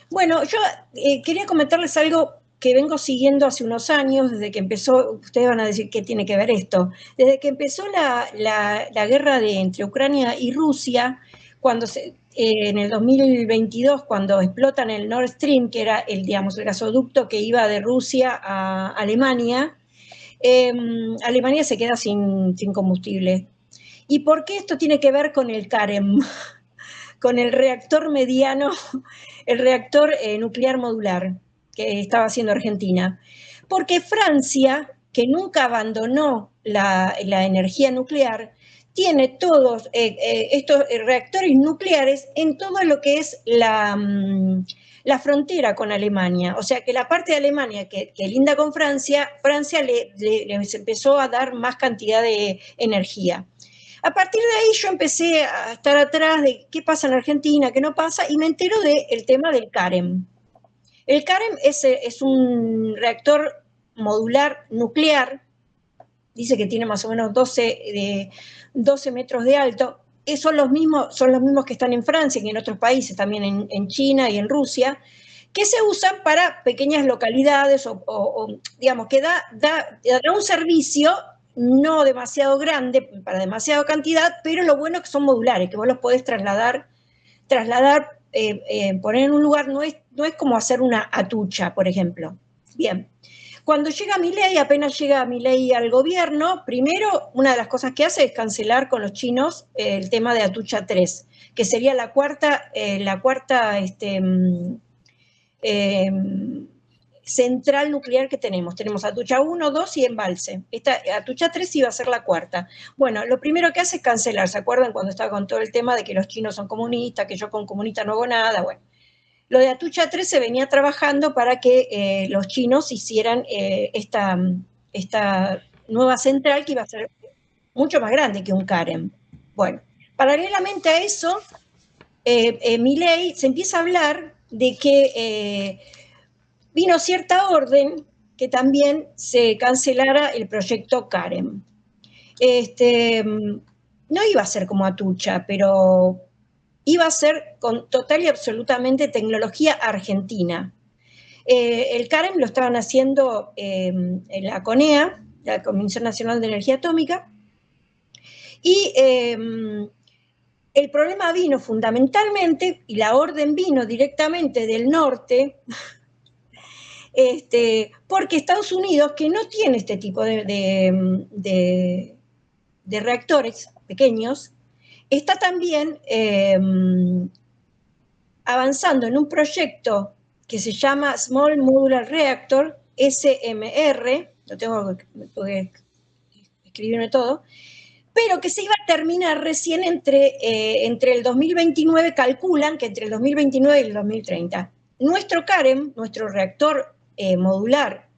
Bueno, yo quería comentarles algo que vengo siguiendo hace unos años, desde que empezó, ustedes van a decir qué tiene que ver esto, desde que empezó la guerra entre Ucrania y Rusia, en el 2022, cuando explotan el Nord Stream, que era el gasoducto que iba de Rusia a Alemania, Alemania se queda sin combustible. ¿Y por qué esto tiene que ver con el CAREM? Con el reactor mediano, el reactor nuclear modular que estaba haciendo Argentina. Porque Francia, que nunca abandonó la energía nuclear, tiene todos estos reactores nucleares en todo lo que es la frontera con Alemania. O sea que la parte de Alemania que linda con Francia, Francia les empezó a dar más cantidad de energía. A partir de ahí yo empecé a estar atrás de qué pasa en Argentina, qué no pasa, y me entero del tema del CAREM. El CAREM es un reactor modular nuclear, dice que tiene más o menos 12 metros de alto, son los mismos que están en Francia y en otros países, también en China y en Rusia, que se usan para pequeñas localidades o digamos, que da un servicio no demasiado grande, para demasiada cantidad, pero lo bueno es que son modulares, que vos los podés trasladar, poner en un lugar, no es como hacer una atucha, por ejemplo. Bien. Cuando llega Milei, apenas llega Milei al gobierno, primero una de las cosas que hace es cancelar con los chinos el tema de Atucha 3, que sería la cuarta central nuclear que tenemos. Tenemos Atucha 1, 2 y Embalse. Atucha 3 iba a ser la cuarta. Bueno, lo primero que hace es cancelar. ¿Se acuerdan cuando estaba con todo el tema de que los chinos son comunistas, que yo con comunista no hago nada? Bueno, lo de Atucha 3 se venía trabajando para que los chinos hicieran esta nueva central que iba a ser mucho más grande que un CAREM. Bueno, paralelamente a eso, Milei se empieza a hablar de que vino cierta orden que también se cancelara el proyecto CAREM. No iba a ser como Atucha, pero iba a ser con total y absolutamente tecnología argentina. El CAREM lo estaban haciendo en la CONEA, la Comisión Nacional de Energía Atómica, y el problema vino fundamentalmente, y la orden vino directamente del norte, porque Estados Unidos, que no tiene este tipo de reactores pequeños, está también avanzando en un proyecto que se llama Small Modular Reactor, SMR, lo tengo que escribirme todo, pero que se iba a terminar recién entre el 2029, calculan que entre el 2029 y el 2030. Nuestro CAREM, nuestro reactor modular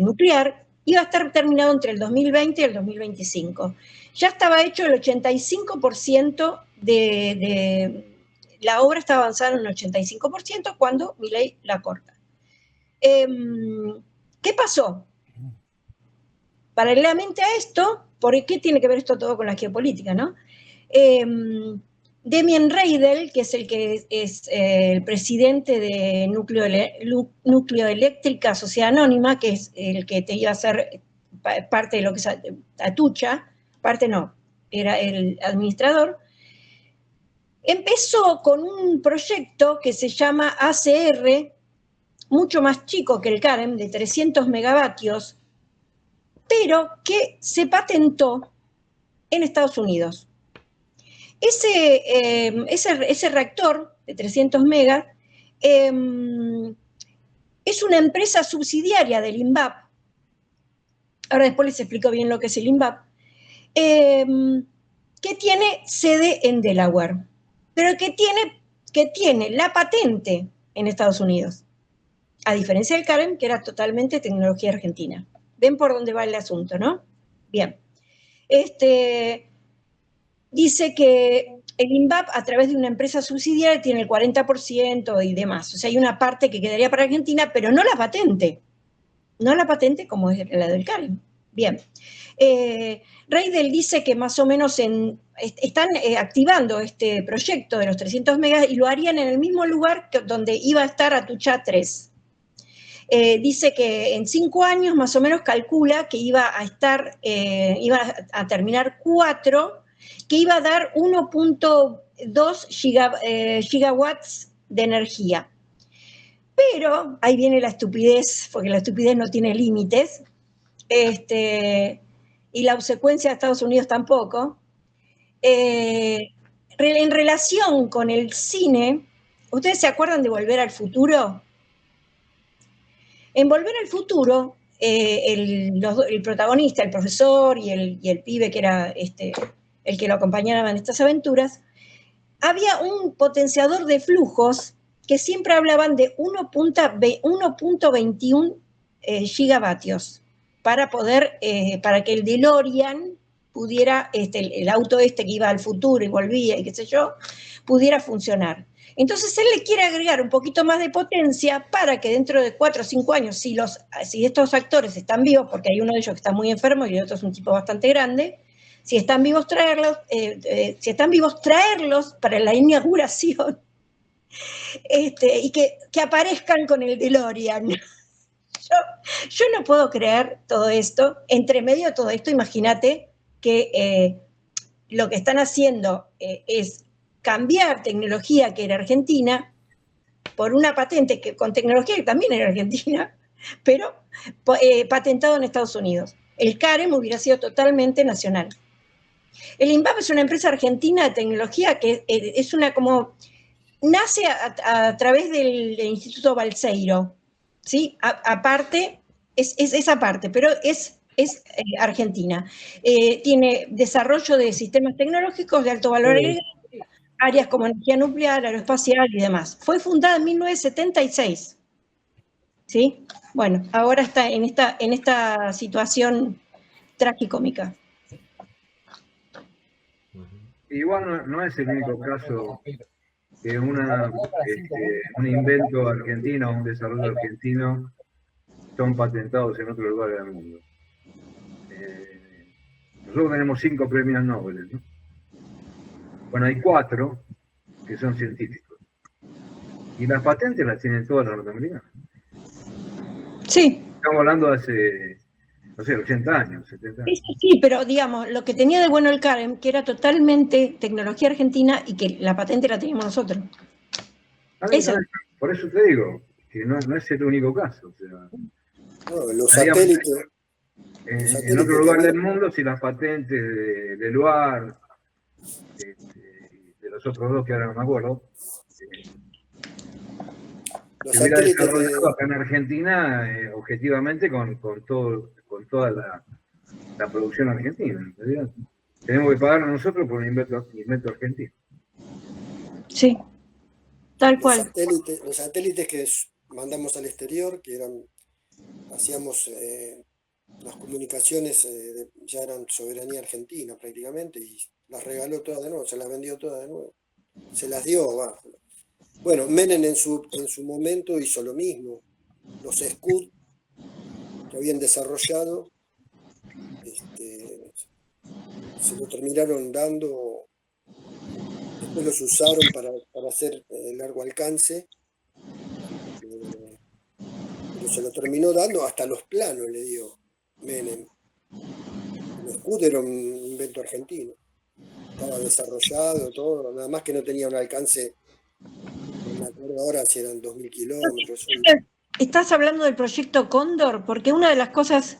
nuclear, iba a estar terminado entre el 2020 y el 2025. Ya estaba hecho el 85% la obra estaba avanzada en un 85% cuando Milei la corta. ¿Qué pasó? Paralelamente a esto, ¿por qué tiene que ver esto todo con la geopolítica, no? Demian Reidel, que es el presidente de Nucleoeléctrica Sociedad Anónima, que es el que te iba a ser parte de lo que es Atucha, parte no, era el administrador, empezó con un proyecto que se llama ACR, mucho más chico que el CAREM, de 300 megavatios, pero que se patentó en Estados Unidos. Ese reactor de 300 megas es una empresa subsidiaria del INVAP. Ahora después les explico bien lo que es el INVAP. Que tiene sede en Delaware, pero que tiene la patente en Estados Unidos. A diferencia del CAREM, que era totalmente tecnología argentina. ¿Ven por dónde va el asunto, no? Bien. Dice que el INVAP, a través de una empresa subsidiaria, tiene el 40% y demás. O sea, hay una parte que quedaría para Argentina, pero no la patente. No la patente como es la del CAREM. Bien. Reidel dice que más o menos están activando este proyecto de los 300 megas y lo harían en el mismo lugar donde iba a estar Atucha 3. Dice que en 5 años más o menos calcula que iba a terminar 4, que iba a dar 1.2 gigawatts de energía. Pero ahí viene la estupidez, porque la estupidez no tiene límites, y la obsecuencia de Estados Unidos tampoco. En relación con el cine, ¿ustedes se acuerdan de Volver al Futuro? En Volver al Futuro, el protagonista, el profesor y el pibe que era el que lo acompañaba en estas aventuras, había un potenciador de flujos que siempre hablaban de 1.21 gigavatios para que el DeLorean pudiera, el auto que iba al futuro y volvía y qué sé yo, pudiera funcionar. Entonces él le quiere agregar un poquito más de potencia para que dentro de 4 o 5 años, si estos actores están vivos, porque hay uno de ellos que está muy enfermo y el otro es un tipo bastante grande, si están vivos traerlos para la inauguración y que aparezcan con el DeLorean. Yo no puedo creer todo esto. Entre medio de todo esto, imagínate que lo que están haciendo es cambiar tecnología que era argentina por una patente con tecnología que también era argentina, pero patentado en Estados Unidos. El CAREM hubiera sido totalmente nacional. El INVAP es una empresa argentina de tecnología que es nace a través del Instituto Balseiro, ¿sí? Aparte, es esa parte, pero es argentina. Tiene desarrollo de sistemas tecnológicos de alto valor agregado, áreas como energía nuclear, aeroespacial y demás. Fue fundada en 1976, ¿sí? Bueno, ahora está en esta situación tragicómica. Igual no es el único caso que un invento argentino o un desarrollo argentino son patentados en otro lugar del mundo. Nosotros tenemos 5 premios Nobel, ¿no? Bueno, hay 4 que son científicos. Y las patentes las tienen todas las norteamericanas. Sí. Estamos hablando de hace, no sé, 80 años, 70 años. Sí, pero digamos, lo que tenía de bueno el CAREM, que era totalmente tecnología argentina y que la patente la teníamos nosotros. Por eso te digo, que no es el único caso. O sea, no, los satélites. En otro lugar del mundo, si las patentes de Luar, de los otros dos que ahora no me acuerdo, los se hubiera satélites desarrollado acá en Argentina, objetivamente, con toda la producción argentina. ¿Entendés? Tenemos que pagar nosotros por un invento argentino. Sí, tal cual. Los satélites que mandamos al exterior, que hacíamos las comunicaciones, ya eran soberanía argentina prácticamente, y las regaló todas de nuevo, se las vendió todas de nuevo. Se las dio, va. Bueno, Menem en su momento hizo lo mismo. Los Scud que habían desarrollado, se lo terminaron dando, después los usaron para hacer largo alcance, pero se lo terminó dando, hasta los planos le dio Menem. El Scud era un invento argentino, estaba desarrollado, todo, nada más que no tenía un alcance, no me acuerdo ahora si eran 2.000 kilómetros. ¿Estás hablando del proyecto Cóndor? Porque una de las cosas...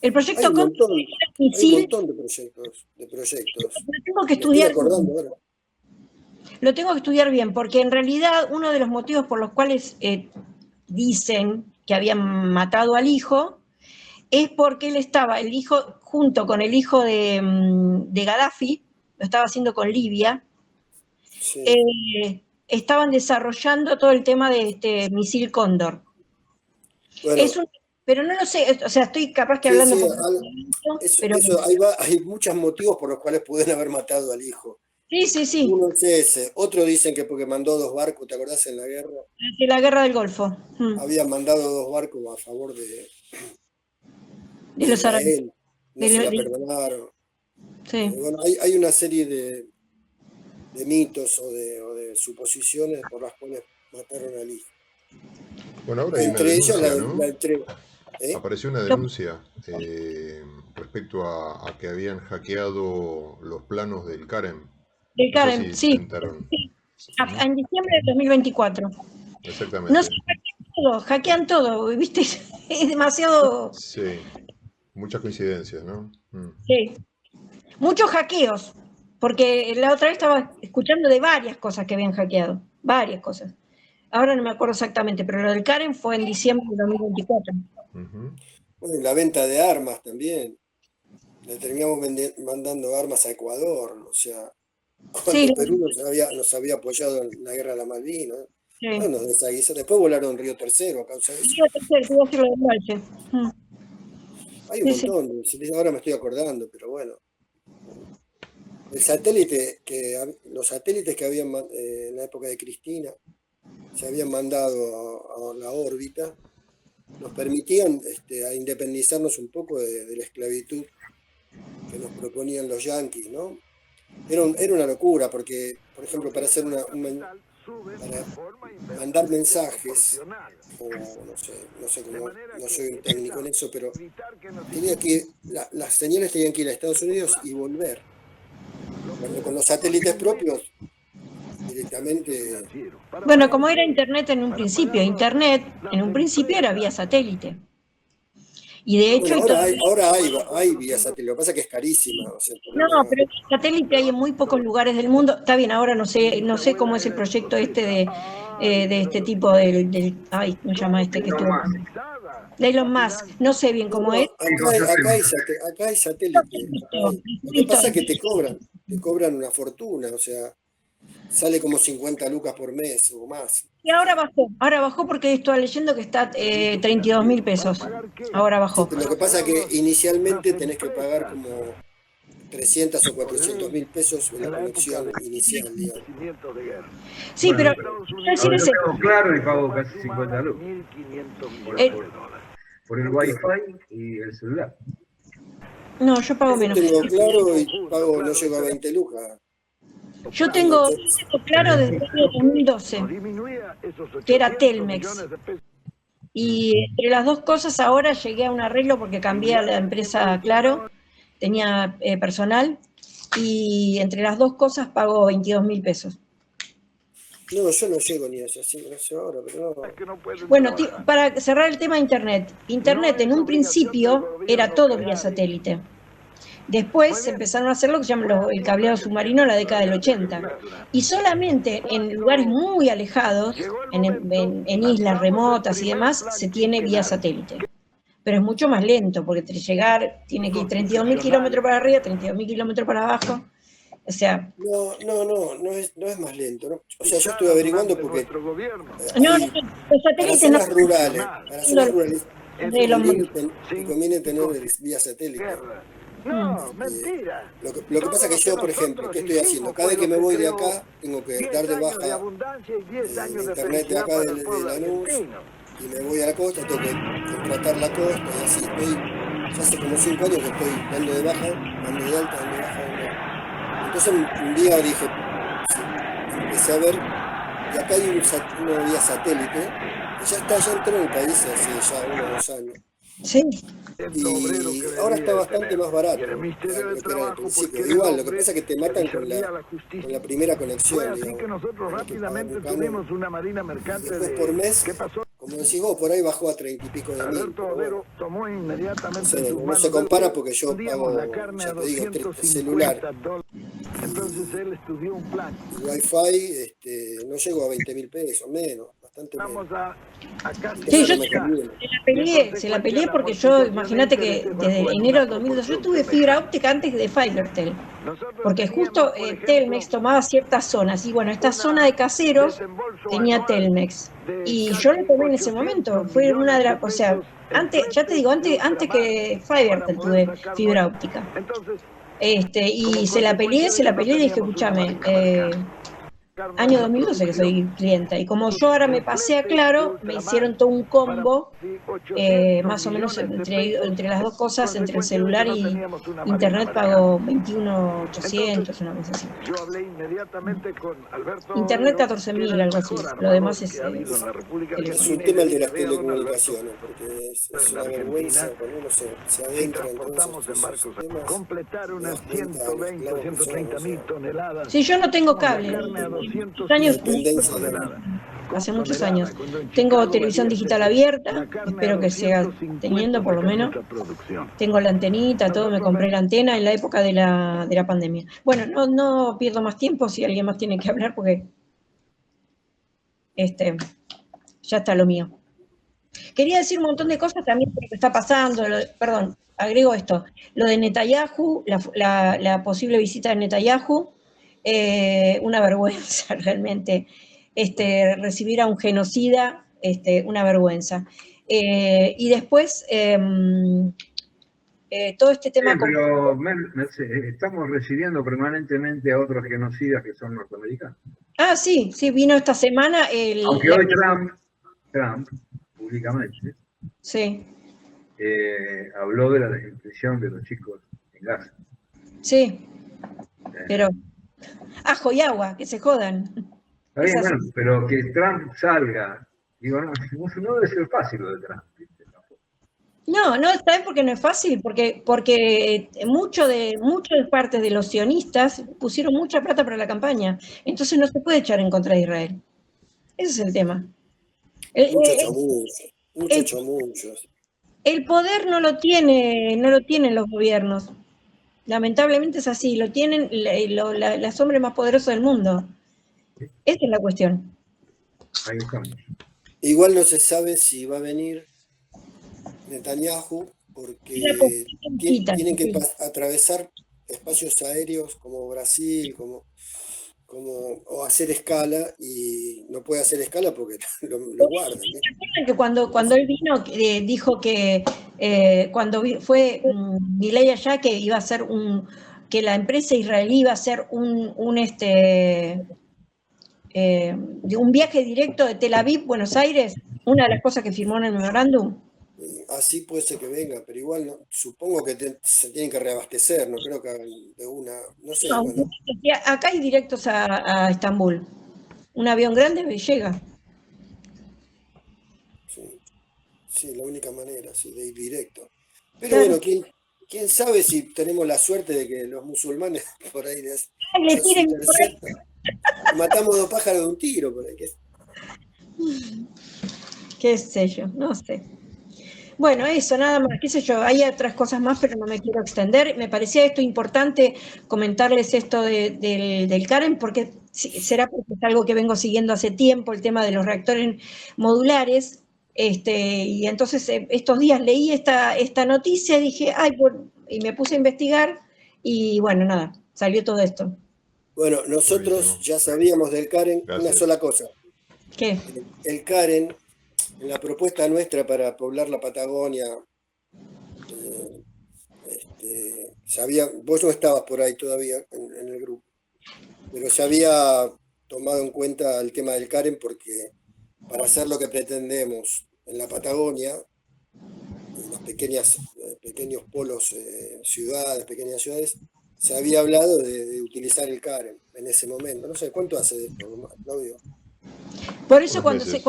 el proyecto Cóndor... Hay un montón de proyectos. Lo tengo que estudiar. Lo tengo que estudiar bien, porque en realidad uno de los motivos por los cuales dicen que habían matado al hijo es porque él estaba, el hijo, junto con el hijo de Gaddafi, lo estaba haciendo con Libia, sí. Estaban desarrollando todo el tema de este misil Cóndor. Bueno, pero no lo sé, o sea, estoy capaz que hablando... Hay muchos motivos por los cuales pueden haber matado al hijo. Sí. Uno es ese, otro dicen que porque mandó 2 barcos, ¿te acordás en la guerra? En la guerra del Golfo. Habían mandado 2 barcos a favor de los Israel, no se la perdonaron. Sí. Bueno, hay una serie de mitos o de suposiciones por las cuales mataron al hijo. Bueno, ahora hay una Entre ellas denuncia, la ¿no? del tren. ¿Eh? Apareció una denuncia respecto a que habían hackeado los planos del Karen. El No sé Karen, si sí. se enteraron. Sí. En diciembre del 2024. Exactamente. No se hackean todo, ¿viste? Es demasiado. Sí, muchas coincidencias, ¿no? Sí. Muchos hackeos, porque la otra vez estaba escuchando de varias cosas que habían hackeado, varias cosas. Ahora no me acuerdo exactamente, pero lo del Karen fue en diciembre del 2024. Bueno, y la venta de armas también. Le terminamos mandando armas a Ecuador, o sea, Sí, cuando Perú nos había apoyado en la guerra de la Malvinas. sí. No, nos desaguisó. Después volaron Río Tercero a causa de eso. Iba a hacer lo del Walche. Hay un montón, ahora me estoy acordando, pero bueno. Los satélites que habían en la época de Cristina se habían mandado a la órbita, nos permitían a independizarnos un poco de la esclavitud que nos proponían los yanquis, ¿no? Era una locura, porque, por ejemplo, para hacer para mandar mensajes, o no sé cómo, no soy un técnico en eso, pero las señales tenían que ir a Estados Unidos y volver. Cuando con los satélites propios, directamente. Bueno, como era Internet en un principio era vía satélite. Y de hecho... Bueno, ahora hay vía satélite, lo que pasa es que es carísima. O sea, no, pero el satélite hay en muy pocos lugares del mundo. Está bien, ahora no sé cómo es el proyecto de este tipo ay, ¿cómo se llama este que estuvo? De Elon Musk. No sé bien cómo es. Acá hay satélite. Lo que pasa es que te cobran una fortuna, o sea, sale como 50 lucas por mes o más. Y ahora bajó porque estoy leyendo que está 32.000 pesos. Ahora bajó. Sí, lo que pasa es que inicialmente tenés que pagar como 300 o 400 mil pesos en la conexión inicial, digamos. Sí, bueno, pero yo tengo claro y pago casi 50 lucas por el Wi-Fi y el celular. No, yo pago menos. Yo tengo claro y pago, no llego a 20 lucas. Yo tengo claro desde el año 2012, que era Telmex. Y entre las dos cosas ahora llegué a un arreglo porque cambié a la empresa Claro, tenía personal, y entre las dos cosas pago 22.000 pesos. No, yo no llego ni a eso, sí, no sé ahora, pero no. Bueno, para cerrar el tema de Internet. Internet en un principio era todo vía satélite. Después se empezaron a hacer lo que se llama el cableado submarino en la década del 80. Y solamente en lugares muy alejados, en islas remotas y demás, se tiene vía satélite. Pero es mucho más lento, porque llegar tiene que ir 32.000 kilómetros para arriba, 32.000 kilómetros para abajo. O sea... No es más lento, ¿no? O sea, yo estuve averiguando porque los satélites para zonas rurales te conviene tener vía satélite. No, mentira. Lo que pasa es que yo, por ejemplo, ¿qué estoy haciendo? Cada vez que me voy de acá, tengo que dar de baja internet de acá de Lanús y me voy a la costa, tengo que contratar la costa y así estoy. Ya hace como 5 años que estoy dando de baja, dando de alta, dando de baja. Entonces un día dije, empecé a ver, y acá hay una vía satélite, que ya entró en el país hace ya 1 o 2 años. Sí. Y ahora está bastante más barato que lo que era al principio. Igual, lo que pasa es que te matan con la primera conexión. Así que nosotros rápidamente tuvimos una marina mercante después por mes, ¿qué pasó? como decís vos, por ahí bajó a 30 y pico de mil. Bueno, tomó inmediatamente no se compara porque yo pago, ya te digo, celular. Entonces él estudió un plan. El Wi-Fi no llegó a 20.000 pesos, menos, bastante menos. Sí, yo se la peleé porque yo, imagínate que desde enero del 2002 yo tuve fibra óptica antes de Fibertel, porque justo Telmex tomaba ciertas zonas, y bueno, esta zona de caseros tenía Telmex, y yo lo tomé en ese momento, fue una de las, o sea, antes, ya te digo, antes que Fibertel tuve fibra óptica. Y se la peleé y dije, escúchame, Año 2012 que soy clienta. Y como yo ahora me pasé a Claro, me hicieron todo un combo, más o menos entre las dos cosas, entre el celular y internet pago 21.800, una cosa así. Yo hablé inmediatamente con Alberto Internet Obrero, 14.000, algo así. Lo demás es con la República Es un Argentina, tema el de y las le dije, "Vea, don Alberto, telecomunicaciones, porque es en una la vergüenza Argentina, cuando uno se si adentra en todos transportamos en estos barcos, temas. completar te unas das cuenta de los 120, esclavos que somos, 130 o sea, mil toneladas. Sí, yo no tengo La cable. carne a la 200 años dependencia de hace muchos tonelada, años. cuando en Tengo Chicago televisión valía digital 70. abierta, La carne a espero que siga 250 teniendo por lo saca menos. mucha producción. Tengo la antenita, todo, me compré la antena en la época de la pandemia. Bueno, no pierdo más tiempo si alguien más tiene que hablar porque ya está lo mío. Quería decir un montón de cosas también de lo que está pasando, perdón, agrego esto, lo de Netanyahu, la posible visita de Netanyahu, una vergüenza realmente, recibir a un genocida, una vergüenza. Y después, todo este tema... Sí, pero estamos recibiendo permanentemente a otros genocidas que son norteamericanos. Ah, sí, vino esta semana Aunque hoy Trump, públicamente, sí, habló de la detención de los chicos en Gaza. sí, pero ajo y agua, que se jodan. Está bien, bueno, pero que Trump salga, digo, no debe ser fácil lo de Trump. No, está bien porque no es fácil, porque mucho de parte de los sionistas pusieron mucha plata para la campaña, entonces no se puede echar en contra de Israel. Ese es el tema. Mucho chamullo. El poder no lo tienen los gobiernos. Lamentablemente es así, lo tienen los hombres más poderosos del mundo. Esa es la cuestión. Ahí estamos. Igual no se sabe si va a venir Netanyahu porque tienen que atravesar espacios aéreos como Brasil, o hacer escala, y no puede hacer escala porque lo guardan. ¿Se acuerdan que cuando él vino dijo que cuando fue Milei allá que iba a hacer que la empresa israelí iba a hacer un viaje directo de Tel Aviv, Buenos Aires, una de las cosas que firmó en el memorándum? Así puede ser que venga, pero igual supongo que se tienen que reabastecer, no creo que hagan de una, no sé. No, Bueno. acá hay directos a Estambul. Un avión grande llega. Sí, la única manera, sí, de ir directo. Pero Claro. bueno, ¿quién sabe si tenemos la suerte de que los musulmanes por ahí Le tiren por ahí. matamos dos pájaros de un tiro por ahí. Qué sé yo, no sé. Bueno, eso, nada más, qué sé yo, hay otras cosas más, pero no me quiero extender. Me parecía esto importante comentarles esto del Karen, porque será porque es algo que vengo siguiendo hace tiempo, el tema de los reactores modulares, y entonces estos días leí esta noticia y dije, y me puse a investigar, y bueno, nada, salió todo esto. Bueno, nosotros Buenísimo. ya sabíamos del Karen. Gracias. Una sola cosa. ¿Qué? El Karen, en la propuesta nuestra para poblar la Patagonia, vos no estabas por ahí todavía en el grupo, pero se había tomado en cuenta el tema del Karen porque para hacer lo que pretendemos en la Patagonia, en los pequeños polos, pequeñas ciudades, se había hablado de utilizar el Karen en ese momento. No sé, ¿cuánto hace de esto, Claudio? Por eso Unos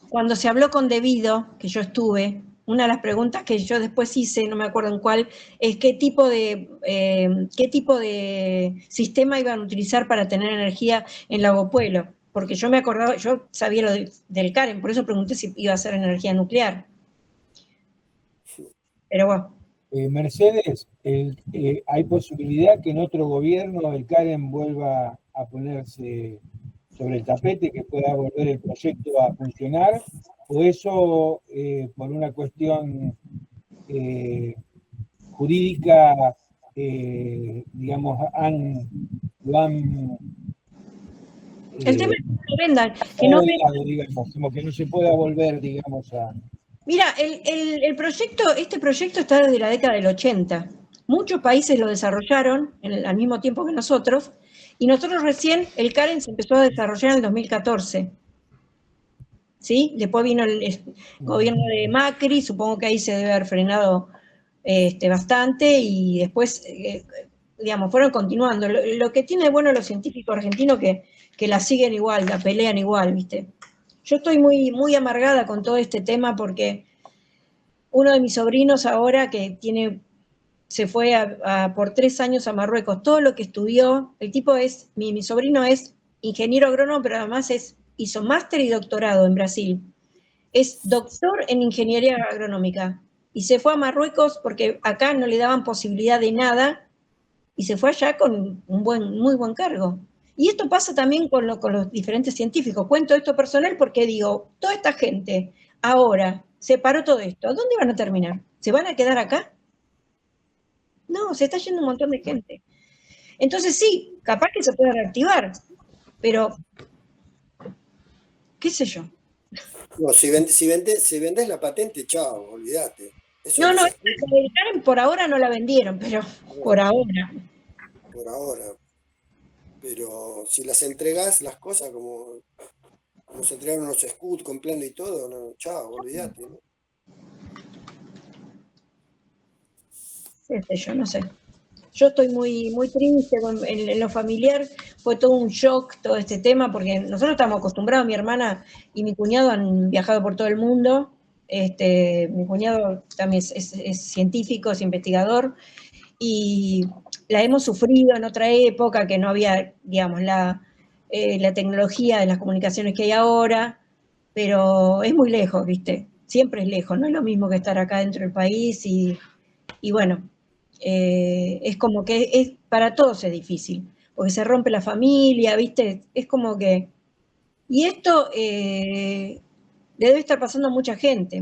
cuando se habló con Debido, que yo estuve, una de las preguntas que yo después hice, no me acuerdo en cuál, es qué tipo de sistema iban a utilizar para tener energía en Lago Puelo, porque yo me acordaba, yo sabía lo del Karen, por eso pregunté si iba a ser energía nuclear. Pero bueno. Mercedes, ¿hay posibilidad que en otro gobierno el Karen vuelva a ponerse sobre el tapete, que pueda volver el proyecto a funcionar? ¿O eso, por una cuestión jurídica, digamos, lo han... el tema es que no lo vendan, que no digamos, como que no se pueda volver, digamos, a... Mira, este proyecto está desde la década del 80. Muchos países lo desarrollaron al mismo tiempo que nosotros, Y nosotros recién, el CAREN se empezó a desarrollar en el 2014. ¿Sí? Después vino el gobierno de Macri, supongo que ahí se debe haber frenado bastante, y después, digamos, fueron continuando. Lo que tiene de bueno los científicos argentinos que la siguen igual, la pelean igual, ¿viste? Yo estoy muy, muy amargada con todo este tema porque uno de mis sobrinos ahora se fue por 3 años a Marruecos, todo lo que estudió, el tipo mi sobrino es ingeniero agrónomo, pero además hizo máster y doctorado en Brasil. Es doctor en ingeniería agronómica. Y se fue a Marruecos porque acá no le daban posibilidad de nada, y se fue allá con un muy buen cargo. Y esto pasa también con los diferentes científicos. Cuento esto personal porque digo, toda esta gente ahora se paró todo esto. ¿Dónde van a terminar? ¿Se van a quedar acá? No, se está yendo un montón de gente. Entonces sí, capaz que se puede reactivar, pero qué sé yo. No, si vendés la patente, chao, olvídate. Eso No, no se el CAREN por ahora no la vendieron, pero por ahora. por ahora. Pero si las entregás, las cosas como se entregaron unos scouts con plano y todo, no, chao, olvídate, ¿no? Yo no sé. Yo estoy muy, muy triste en lo familiar. Fue todo un shock todo este tema, porque nosotros estamos acostumbrados, mi hermana y mi cuñado han viajado por todo el mundo. Mi cuñado también es científico, es investigador, y la hemos sufrido en otra época que no había, digamos, la tecnología de las comunicaciones que hay ahora, pero es muy lejos, ¿viste? Siempre es lejos, no es lo mismo que estar acá dentro del país, y bueno, es como que para todos es difícil, porque se rompe la familia, ¿viste? Es como que... Y esto le debe estar pasando a mucha gente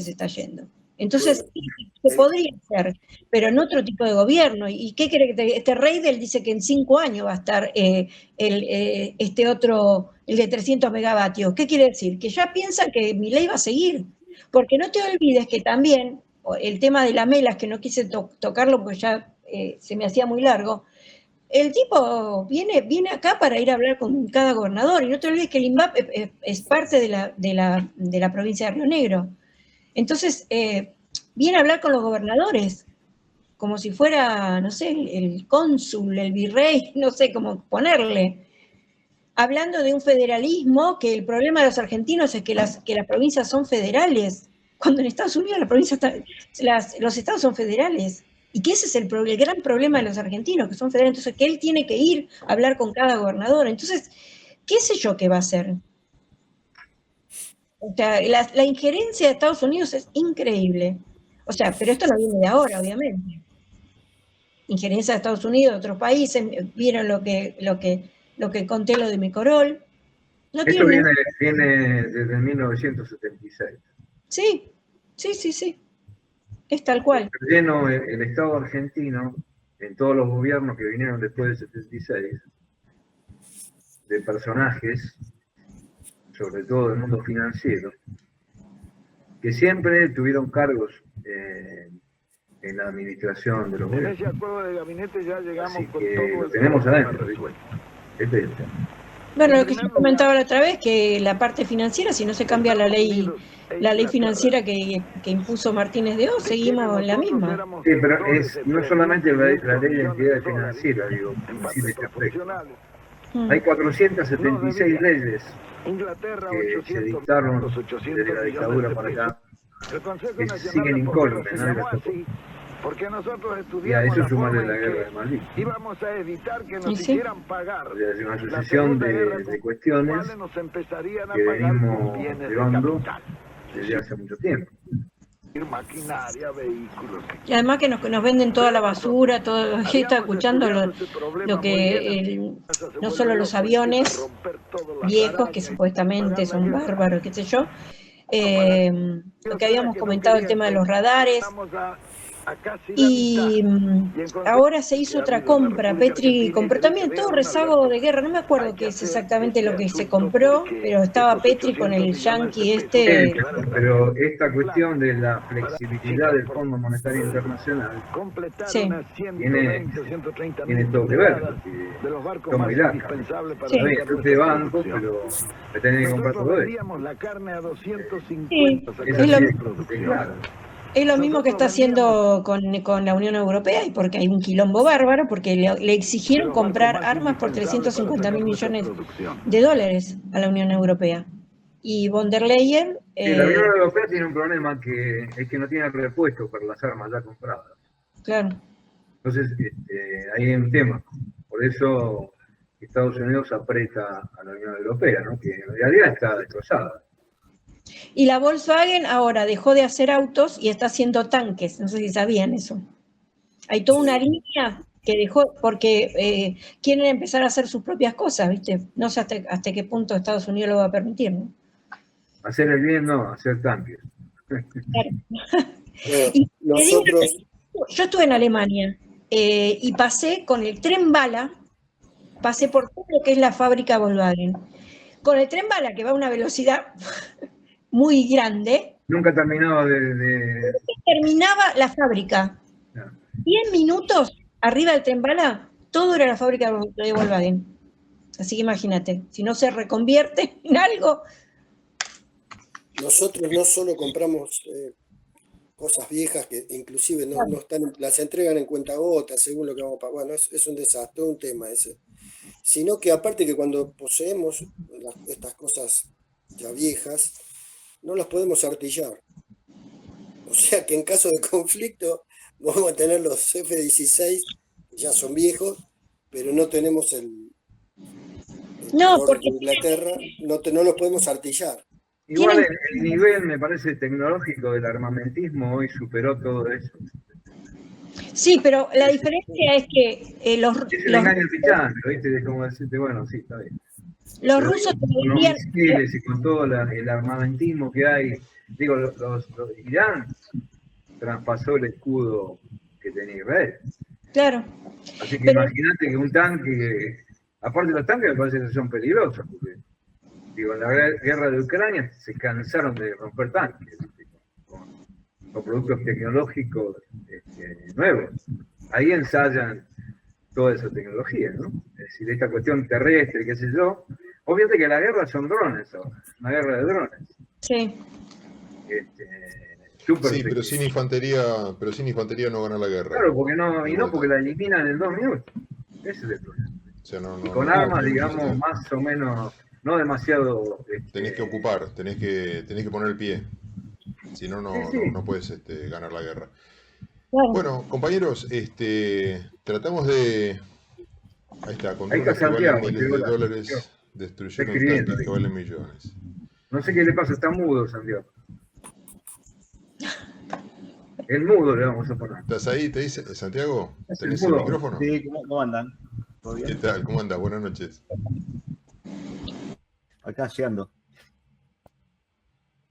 se está yendo. Entonces, Bueno, se podría hacer, pero en otro tipo de gobierno. ¿Y qué quiere que este Reidel dice que en 5 años va a estar este otro, el de 300 megavatios? ¿Qué quiere decir? Que ya piensa que Milei va a seguir. Porque no te olvides que también el tema de las melas, que no quise tocarlo porque ya se me hacía muy largo, el tipo viene acá para ir a hablar con cada gobernador, y no te olvides que el INVAP es parte de la provincia de Río Negro. Entonces, viene a hablar con los gobernadores, como si fuera, no sé, el cónsul, el virrey, no sé cómo ponerle. Hablando de un federalismo, que el problema de los argentinos es que las provincias son federales, cuando en Estados Unidos los estados son federales. Y que ese es el gran problema de los argentinos, que son federales. Entonces, que él tiene que ir a hablar con cada gobernador. Entonces, ¿qué sé yo qué va a hacer? O sea, la injerencia de Estados Unidos es increíble. O sea, pero esto no viene de ahora, obviamente. Injerencia de Estados Unidos, de otros países, vieron lo que conté, lo de Micorol. No Esto tiene... viene desde 1976. Sí. Es tal cual. Lleno el Estado argentino, en todos los gobiernos que vinieron después del 76, de personajes, sobre todo del mundo financiero, que siempre tuvieron cargos en la administración de los En gobiernos. ese acuerdo de gabinete ya llegamos Así con que todo lo el tenemos tema adentro. resuelto. Este es el tema. Bueno, lo que yo comentaba la otra vez, que la parte financiera, si no se cambia la ley financiera que impuso Martínez de Oz, seguimos en la misma. Sí, pero es no solamente la ley de entidades financieras, digo, sí, de este aspecto. Hay 476 leyes que se dictaron desde la dictadura para acá, que siguen incólumes, nadie las tocó. Porque nosotros Y a estudiamos eso la sumarle forma la en guerra que de Malvinas. íbamos a evitar que nos ¿Y sí? hicieran pagar O sea, es una la sucesión Segunda Guerra de Mundial, cuestiones nos empezarían a que pagar con venimos bienes de llevando capital, desde hace mucho tiempo. maquinaria, vehículos. Y además que nos venden toda la basura, todo. Yo estaba escuchando lo que no solo los aviones viejos, que supuestamente son bárbaros, qué sé yo, lo que habíamos comentado, el tema de los radares. a casi la Y mitad. ahora se hizo otra compra. Petri compró también todo rezago de guerra. No me acuerdo qué es exactamente lo que se compró, pero estaba Petri con el yanqui este. Pero esta cuestión de la flexibilidad del Fondo Monetario Internacional Sí. tiene todo que ver, porque toma y laca. Sí. Yo de banco, pero me tenés que comprar todo esto. Sí, Es es lo, así, claro. es lo mismo que está haciendo con la Unión Europea, y porque hay un quilombo bárbaro, porque le exigieron comprar armas por 350.000 millones de dólares a la Unión Europea. Y von der Leyen... Sí, la Unión Europea tiene un problema que es que no tiene repuesto para las armas ya compradas. Claro. Entonces, ahí hay un tema. Por eso Estados Unidos aprieta a la Unión Europea, ¿no? Que en realidad está destrozada. Y la Volkswagen ahora dejó de hacer autos y está haciendo tanques. No sé si sabían eso. Hay toda una línea que dejó, porque quieren empezar a hacer sus propias cosas, ¿viste? No sé hasta qué punto Estados Unidos lo va a permitir, ¿no? Hacer el bien, no, hacer tanques. Claro. Y nosotros... Yo estuve en Alemania y pasé con el tren bala, pasé por todo lo que es la fábrica Volkswagen. Con el tren bala, que va a una velocidad muy grande. Nunca terminaba Terminaba la fábrica. No. 10 minutos arriba del tren bala, todo era la fábrica de Volkswagen. Así que imagínate, si no se reconvierte en algo. Nosotros no solo compramos cosas viejas que inclusive no están, las entregan en cuentagotas según lo que vamos a pagar. Bueno, es un desastre, un tema ese. Sino que aparte que cuando poseemos estas cosas ya viejas, no las podemos artillar. O sea que en caso de conflicto vamos a tener los F-16, ya son viejos, pero no tenemos el porque de Inglaterra, no los podemos artillar. Igual el nivel, me parece, tecnológico del armamentismo hoy superó todo eso. Sí, pero la diferencia es que Es el engaño pichán, ¿viste? De como decirte, bueno, sí, está bien. Los rusos con los misiles y con todo el armamentismo que hay, digo, Irán traspasó el escudo que tenía Israel. Claro. Así que imagínate que un tanque, aparte los tanques me parece que son peligrosos, porque digo, en la guerra de Ucrania se cansaron de romper tanques, ¿viste? Con productos tecnológicos nuevos. Ahí ensayan toda esa tecnología, ¿no? Es decir, esta cuestión terrestre, qué sé yo. Obviamente que la guerra son drones ahora, una guerra de drones. Sí. Sí, pero sin infantería no gana la guerra. Claro, porque porque la eliminan en 2 minutos. Ese es el problema. O sea, y con armas, digamos, más o menos, no demasiado... Tenés que ocupar, tenés que poner el pie. Si no, no puedes ganar la guerra. Claro. Bueno, compañeros, tratamos de... Ahí está, con drones que Santiago, valen miles de dólares, destruyeron tanques que valen millones. No sé qué le pasa, está mudo, Santiago. El mudo le vamos a poner. ¿Estás ahí? ¿Te dice Santiago? ¿Tenés el micrófono? Sí, ¿cómo andan? ¿Todo bien? ¿Qué tal? ¿Cómo andas? Buenas noches. Acá llegando.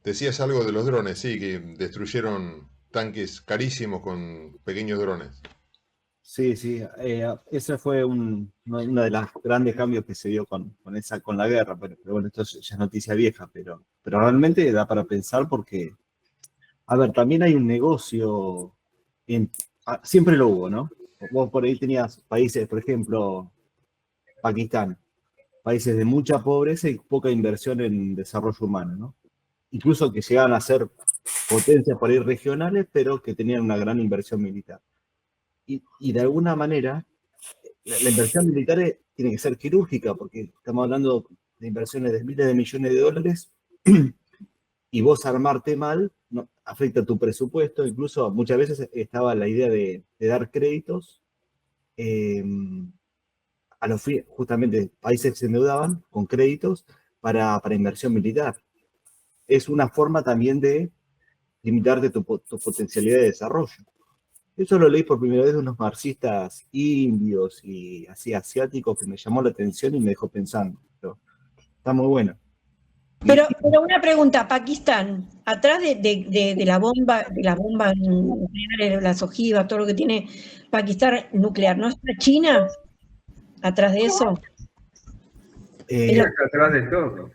Decías algo de los drones, sí, que destruyeron tanques carísimos con pequeños drones. Sí, ese fue uno de los grandes cambios que se dio con la guerra, pero bueno, esto ya es noticia vieja, pero realmente da para pensar porque, a ver, también hay un negocio, siempre lo hubo, ¿no? Vos por ahí tenías países, por ejemplo, Pakistán, países de mucha pobreza y poca inversión en desarrollo humano, ¿no? Incluso que llegaban a ser potencias por ahí regionales, pero que tenían una gran inversión militar. Y de alguna manera, la inversión militar tiene que ser quirúrgica, porque estamos hablando de inversiones de miles de millones de dólares, y vos armarte mal afecta tu presupuesto. Incluso muchas veces estaba la idea de dar créditos a los justamente países que se endeudaban con créditos para inversión militar. Es una forma también de limitarte tu potencialidad de desarrollo. Eso lo leí por primera vez de unos marxistas indios y así asiáticos que me llamó la atención y me dejó pensando. Pero está muy bueno. Pero una pregunta, Pakistán, atrás de la bomba, de las bombas nucleares, las ojivas, todo lo que tiene Pakistán nuclear, ¿no está China atrás de eso? Está atrás de todo.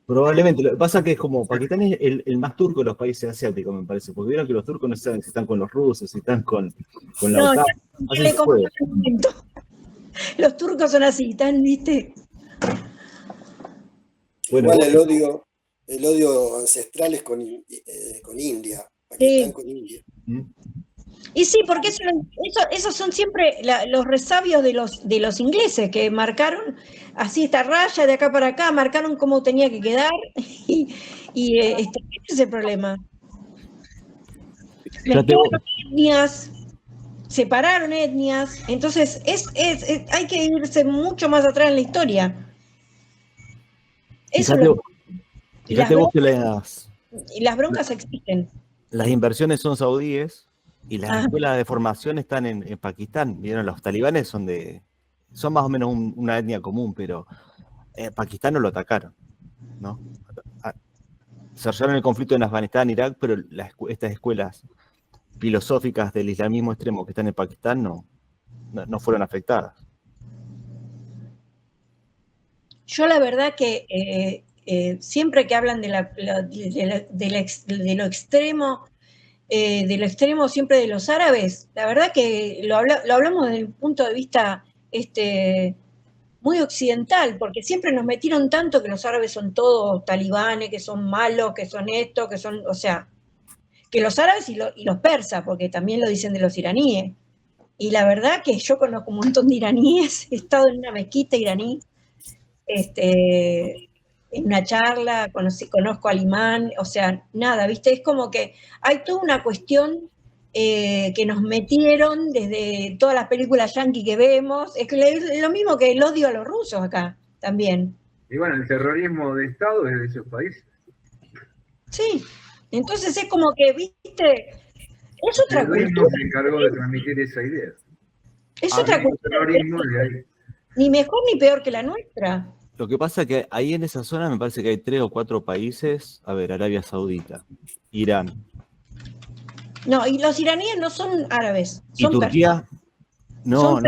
Probablemente. Lo que pasa es que es como Pakistán es el más turco de los países asiáticos, me parece. Porque vieron que los turcos no saben si están con los rusos, si están con la OTAN. Así se juega. Los turcos son así, están, ¿viste? Bueno, igual el odio ancestral es con India, Pakistán con India. Y sí, porque esos son siempre los resabios de los ingleses que marcaron así esta raya de acá para acá, marcaron cómo tenía que quedar ese es el problema. Mezclaron etnias, separaron etnias, entonces hay que irse mucho más atrás en la historia. Fíjate vos que las broncas existen. Las inversiones son saudíes y las escuelas de formación están en Pakistán. Vieron, los talibanes son más o menos una etnia común, pero Pakistán no lo atacaron, ¿no? Cerraron el conflicto en Afganistán, Irak, pero estas escuelas filosóficas del islamismo extremo que están en Pakistán no fueron afectadas. Yo la verdad que siempre que hablan de lo extremo siempre de los árabes, la verdad que lo hablamos desde el punto de vista muy occidental, porque siempre nos metieron tanto que los árabes son todos talibanes, que son malos, que son esto, que son, o sea, que los árabes y los persas, porque también lo dicen de los iraníes. Y la verdad que yo conozco un montón de iraníes, he estado en una mezquita iraní, en una charla, conozco al imán, o sea, nada, ¿viste? Es como que hay toda una cuestión que nos metieron desde todas las películas yanqui que vemos, es lo mismo que el odio a los rusos acá, también. Y bueno, el terrorismo de Estado es de esos países. Sí, entonces es como que, ¿viste? Es otra cultura. El terrorismo se encargó de transmitir esa idea. Es otra cultura. Ni mejor ni peor que la nuestra. Lo que pasa es que ahí en esa zona me parece que hay 3 o 4 países. A ver, Arabia Saudita, Irán. No, y los iraníes no son árabes. ¿Y Turquía? No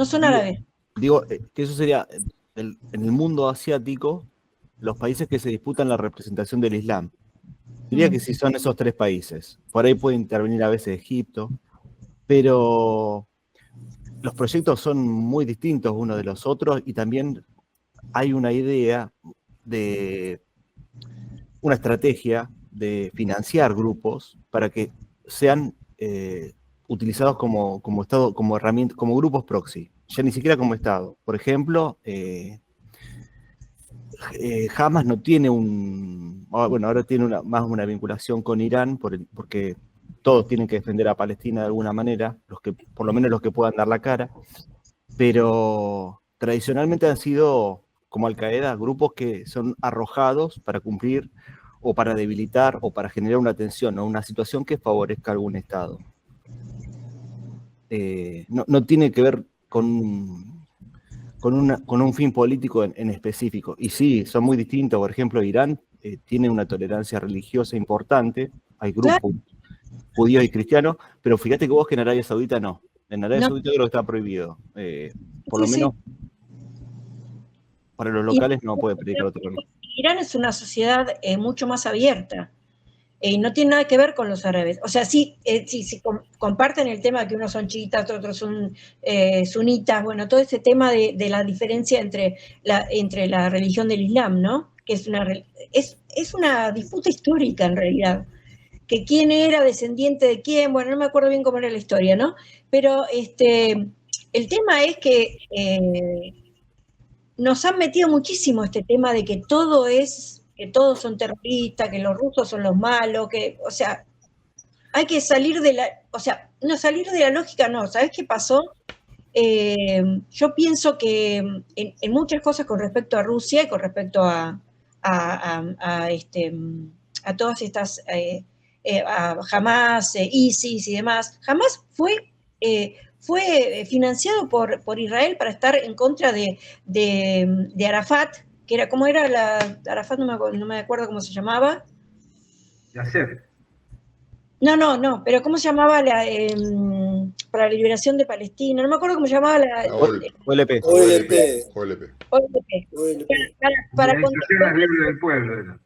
son árabes. Digo, que eso sería, en el mundo asiático, los países que se disputan la representación del Islam. Diría que sí son esos 3 países. Por ahí puede intervenir a veces Egipto, pero los proyectos son muy distintos unos de los otros y también hay una idea de una estrategia de financiar grupos para que sean utilizados como Estado, como herramientas, como grupos proxy, ya ni siquiera como Estado. Por ejemplo, Hamas no tiene ahora tiene más una vinculación con Irán porque todos tienen que defender a Palestina de alguna manera, por lo menos los que puedan dar la cara, pero tradicionalmente han sido, como Al-Qaeda, grupos que son arrojados para cumplir o para debilitar o para generar una tensión o una situación que favorezca a algún Estado. No tiene que ver con un fin político en específico. Y sí, son muy distintos. Por ejemplo, Irán tiene una tolerancia religiosa importante, hay grupos judíos y cristianos, pero fíjate que vos que en Arabia Saudita no. En Arabia Saudita creo que está prohibido. Por lo menos para los locales no puede predicar otro camino. Irán es una sociedad mucho más abierta. No tiene nada que ver con los árabes. O sea, sí comparten el tema de que unos son chiitas, otros son sunitas, bueno, todo ese tema de la diferencia entre la religión del Islam, ¿no? Que es una disputa histórica en realidad. Que quién era descendiente de quién, bueno, no me acuerdo bien cómo era la historia, ¿no? Pero el tema es que nos han metido muchísimo este tema de que que todos son terroristas, que los rusos son los malos, o sea, hay que salir no salir de la lógica, no. ¿Sabes qué pasó? Yo pienso que en muchas cosas con respecto a Rusia y con respecto a todas estas, a Hamas, ISIS y demás, Hamas fue financiado por Israel para estar en contra de Arafat, que era, ¿cómo era la Arafat? No me acuerdo cómo se llamaba. Yasser. No, pero ¿cómo se llamaba para la liberación de Palestina? No me acuerdo cómo se llamaba La OLP. OLP. OLP. Para Organización Libre del Pueblo. Era.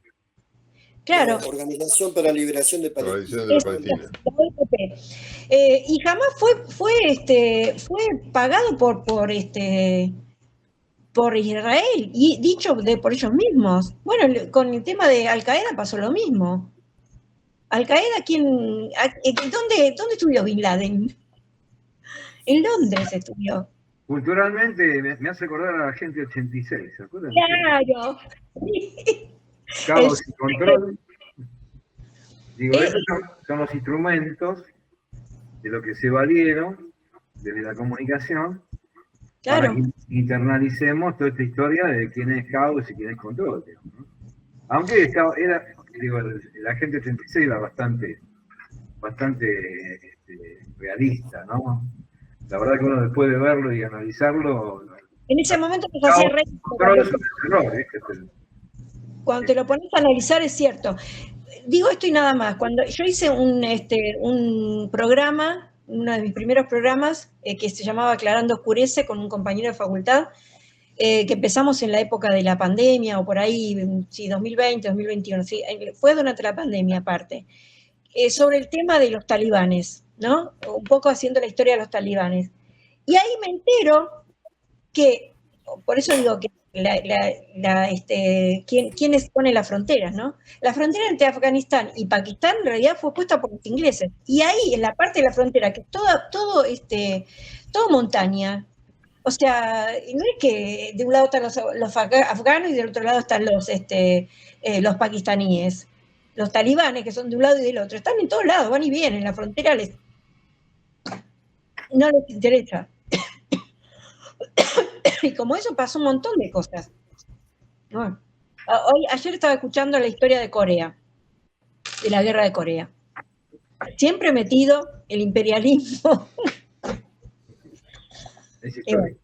Claro. Organización para la Liberación de La Palestina. Liberación de la Palestina. Y jamás fue pagado por Israel, y dicho por ellos mismos. Bueno, con el tema de Al Qaeda pasó lo mismo. Al Qaeda, ¿dónde estudió Bin Laden? En Londres estudió. Culturalmente me hace acordar a la Agente 86, ¿se acuerdan? Claro. Caos y control. Digo, esos son los instrumentos de lo que se valieron desde la comunicación, claro, para que internalicemos toda esta historia de quién es caos y quién es control, digamos, ¿no? Aunque el Agente 86 era bastante realista, ¿no? La verdad que uno después de verlo y analizarlo, en ese momento nos hacía reír. Cuando te lo pones a analizar es cierto. Digo esto y nada más. Cuando yo hice un programa, uno de mis primeros programas, que se llamaba Aclarando Oscurece, con un compañero de facultad, que empezamos en la época de la pandemia, o por ahí, sí, 2020, 2021, sí, fue durante la pandemia aparte, sobre el tema de los talibanes, ¿no? Un poco haciendo la historia de los talibanes. Y ahí me entero que, por eso digo que ¿quiénes ponen las fronteras, no? La frontera entre Afganistán y Pakistán en realidad fue puesta por los ingleses. Y ahí, en la parte de la frontera, que es todo montaña, o sea, no es que de un lado están los afganos y del otro lado están los pakistaníes. Los talibanes, que son de un lado y del otro, están en todos lados, van y vienen, la frontera no les interesa. Y como eso pasó un montón de cosas. Bueno, ayer estaba escuchando la historia de Corea, de la guerra de Corea. Siempre metido el imperialismo. Es histórico.